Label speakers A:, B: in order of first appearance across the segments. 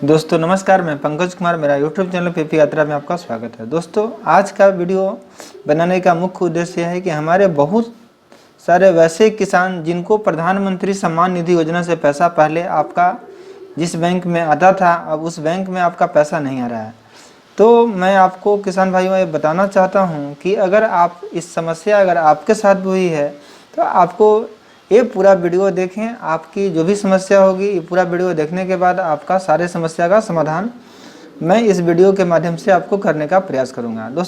A: दोस्तों नमस्कार, मैं पंकज कुमार, मेरा यूट्यूब चैनल पीपी यात्रा में आपका स्वागत है। दोस्तों आज का वीडियो बनाने का मुख्य उद्देश्य है कि हमारे बहुत सारे वैसे किसान जिनको प्रधानमंत्री सम्मान निधि योजना से पैसा पहले आपका जिस बैंक में आता था, अब उस बैंक में आपका पैसा नहीं आ रहा है। तो मैं आपको किसान भाइयों ये बताना चाहता हूँ कि अगर आप इस समस्या अगर आपके साथ भी हुई है तो आपको ये पूरा वीडियो देखें। आपकी जो भी समस्या होगी ये पूरा वीडियो देखने के बाद आपका सारे समस्या का समाधान मैं इस वीडियो के माध्यम से आपको करने का प्रयास करूँगा।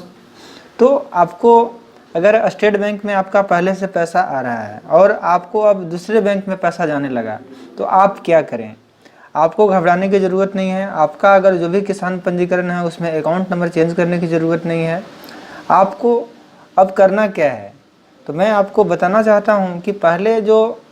A: तो आपको अगर स्टेट बैंक में आपका पहले से पैसा आ रहा है और आपको अब दूसरे बैंक में पैसा जाने लगा तो आप क्या करें। आपको घबराने की ज़रूरत नहीं है। आपका अगर जो भी किसान पंजीकरण है उसमें अकाउंट नंबर चेंज करने की ज़रूरत नहीं है। आपको अब करना क्या है तो मैं आपको बताना चाहता हूं कि पहले जो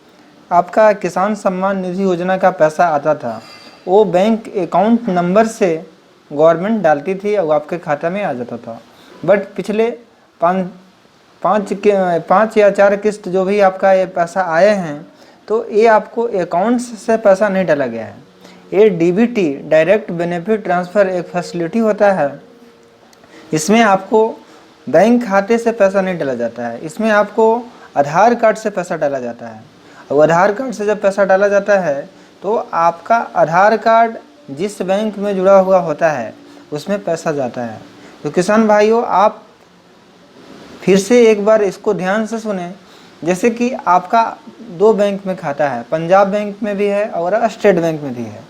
A: आपका किसान सम्मान निधि योजना का पैसा आता था वो बैंक अकाउंट नंबर से गवर्नमेंट डालती थी और आपके खाता में आ जाता था। बट पिछले पाँच या चार किस्त जो भी आपका ये पैसा आए हैं तो ये आपको अकाउंट से पैसा नहीं डाला गया है। ये डीबीटी डायरेक्ट बेनिफिट ट्रांसफ़र एक फैसिलिटी होता है। इसमें आपको बैंक खाते से पैसा नहीं डाला जाता है, इसमें आपको आधार कार्ड से पैसा डाला जाता है। और आधार कार्ड से जब पैसा डाला जाता है तो आपका आधार कार्ड जिस बैंक में जुड़ा हुआ होता है उसमें पैसा जाता है। तो किसान भाइयों आप फिर से एक बार इसको ध्यान से सुने। जैसे कि आपका दो बैंक में खाता है, पंजाब बैंक में भी है और स्टेट बैंक में भी है।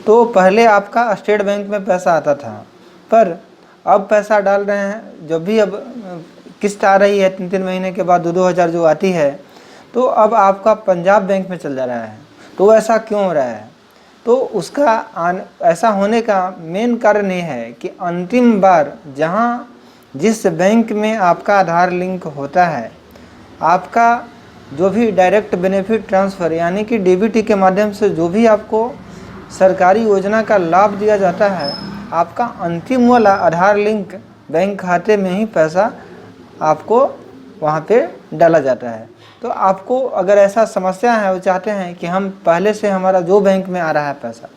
A: तो पहले आपका स्टेट बैंक में पैसा आता था पर अब पैसा डाल रहे हैं, जब भी अब किस्त आ रही है 3-3 महीने के बाद 2-2 हज़ार जो आती है तो अब आपका पंजाब बैंक में चल जा रहा है। तो ऐसा क्यों हो रहा है? तो उसका ऐसा होने का मेन कारण ये है कि अंतिम बार जहां जिस बैंक में आपका आधार लिंक होता है, आपका जो भी डायरेक्ट बेनिफिट ट्रांसफ़र यानी कि डीबीटी के माध्यम से जो भी आपको सरकारी योजना का लाभ दिया जाता है, आपका अंतिम वाला आधार लिंक बैंक खाते में ही पैसा आपको वहाँ पे डाला जाता है। तो आपको अगर ऐसा समस्या है, वो चाहते हैं कि हम पहले से हमारा जो बैंक में आ रहा है पैसा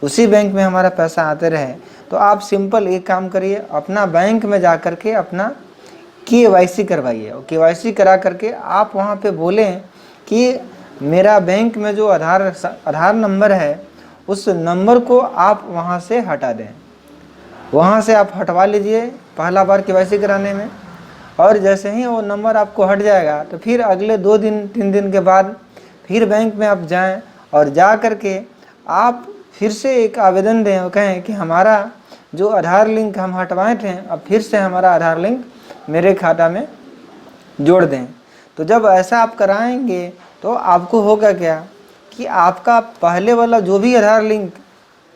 A: उसी बैंक में हमारा पैसा आते रहे, तो आप सिंपल एक काम करिए, अपना बैंक में जा कर के अपना KYC करवाइए। और KYC करा करके आप वहाँ पे बोलें कि मेरा बैंक में जो आधार नंबर है उस नंबर को आप वहाँ से हटा दें। वहाँ से आप हटवा लीजिए पहला बार KYC कराने में, और जैसे ही वो नंबर आपको हट जाएगा तो फिर अगले 2-3 दिन के बाद फिर बैंक में आप जाएं और जा कर के आप फिर से एक आवेदन दें और कहें कि हमारा जो आधार लिंक हम हटवाए थे अब फिर से हमारा आधार लिंक मेरे खाता में जोड़ दें। तो जब ऐसा आप कराएंगे तो आपको होगा क्या कि आपका पहले वाला जो भी आधार लिंक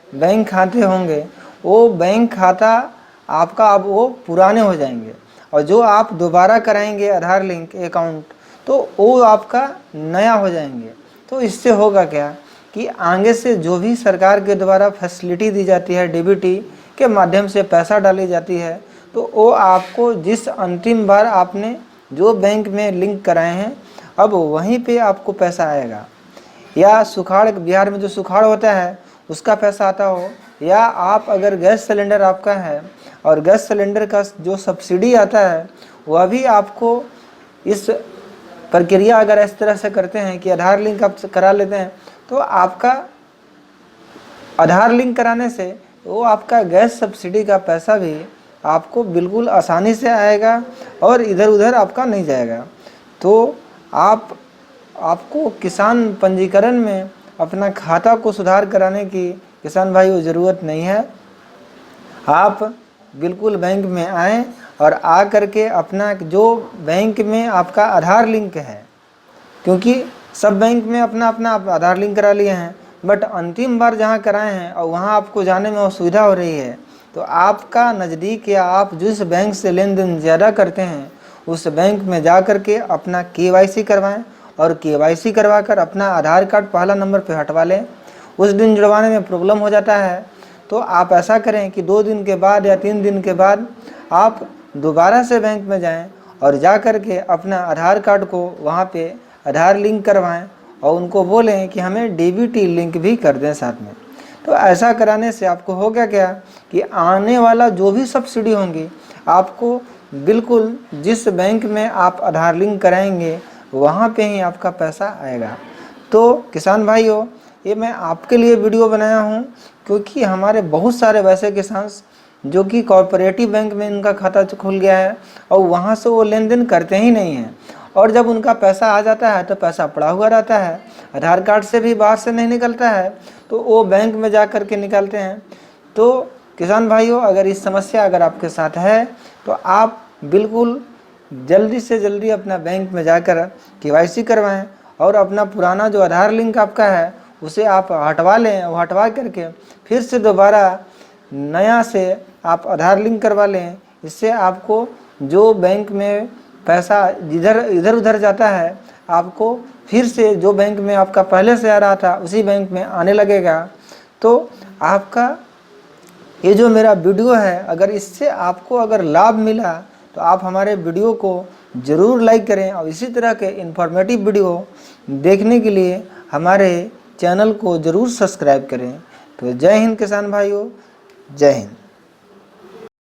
A: बैंक खाते होंगे वो बैंक खाता आपका अब वो पुराने हो जाएंगे, और जो आप दोबारा कराएंगे आधार लिंक अकाउंट तो वो आपका नया हो जाएंगे। तो इससे होगा क्या कि आगे से जो भी सरकार के द्वारा फैसिलिटी दी जाती है, डीबीटी के माध्यम से पैसा डाली जाती है, तो वो आपको जिस अंतिम बार आपने जो बैंक में लिंक कराए हैं अब वहीं पे आपको पैसा आएगा। या सुखाड़, बिहार में जो सुखाड़ होता है उसका पैसा आता हो, या आप अगर गैस सिलेंडर आपका है और गैस सिलेंडर का जो सब्सिडी आता है वह भी आपको इस प्रक्रिया अगर इस तरह से करते हैं कि आधार लिंक आप करा लेते हैं तो आपका आधार लिंक कराने से वो आपका गैस सब्सिडी का पैसा भी आपको बिल्कुल आसानी से आएगा और इधर उधर आपका नहीं जाएगा। तो आपको किसान पंजीकरण में अपना खाता को सुधार कराने की किसान भाइयों ज़रूरत नहीं है। आप बिल्कुल बैंक में आएँ और आ करके अपना जो बैंक में आपका आधार लिंक है, क्योंकि सब बैंक में अपना अपना आधार लिंक करा लिए हैं, बट अंतिम बार जहाँ कराए हैं और वहाँ आपको जाने में असुविधा हो रही है, तो आपका नज़दीक या आप जिस बैंक से लेन देन ज़्यादा करते हैं उस बैंक में जा कर के अपना KYC करवाएं, और KYC करवा कर अपना आधार कार्ड पहला नंबर पे हटवा लें। उस दिन जुड़वाने में प्रॉब्लम हो जाता है तो आप ऐसा करें कि 2 दिन के बाद या 3 दिन के बाद आप दोबारा से बैंक में जाएं और जा कर के अपना आधार कार्ड को वहाँ पे आधार लिंक करवाएं और उनको बोलें कि हमें डीबीटी लिंक भी कर दें साथ में। तो ऐसा कराने से आपको हो क्या कि आने वाला जो भी सब्सिडी होंगी आपको बिल्कुल जिस बैंक में आप आधार लिंक कराएंगे वहाँ पे ही आपका पैसा आएगा। तो किसान भाइयों, ये मैं आपके लिए वीडियो बनाया हूँ क्योंकि हमारे बहुत सारे वैसे किसान जो कि कॉर्पोरेटिव बैंक में इनका खाता खुल गया है और वहाँ से वो लेन देन करते ही नहीं हैं, और जब उनका पैसा आ जाता है तो पैसा पड़ा हुआ रहता है, आधार कार्ड से भी बाहर से नहीं निकलता है, तो वो बैंक में जा कर के निकालते हैं। तो किसान भाइयों, अगर इस समस्या अगर आपके साथ है तो आप बिल्कुल जल्दी से जल्दी अपना बैंक में जाकर KYC करवाएं और अपना पुराना जो आधार लिंक आपका है उसे आप हटवा लें, और हटवा करके फिर से दोबारा नया से आप आधार लिंक करवा लें। इससे आपको जो बैंक में पैसा इधर उधर जाता है, आपको फिर से जो बैंक में आपका पहले से आ रहा था उसी बैंक में आने लगेगा। तो आपका ये जो मेरा वीडियो है, अगर इससे आपको अगर लाभ मिला तो आप हमारे वीडियो को ज़रूर लाइक करें, और इसी तरह के इन्फॉर्मेटिव वीडियो देखने के लिए हमारे चैनल को ज़रूर सब्सक्राइब करें। तो जय हिंद किसान भाइयों, जय हिंद।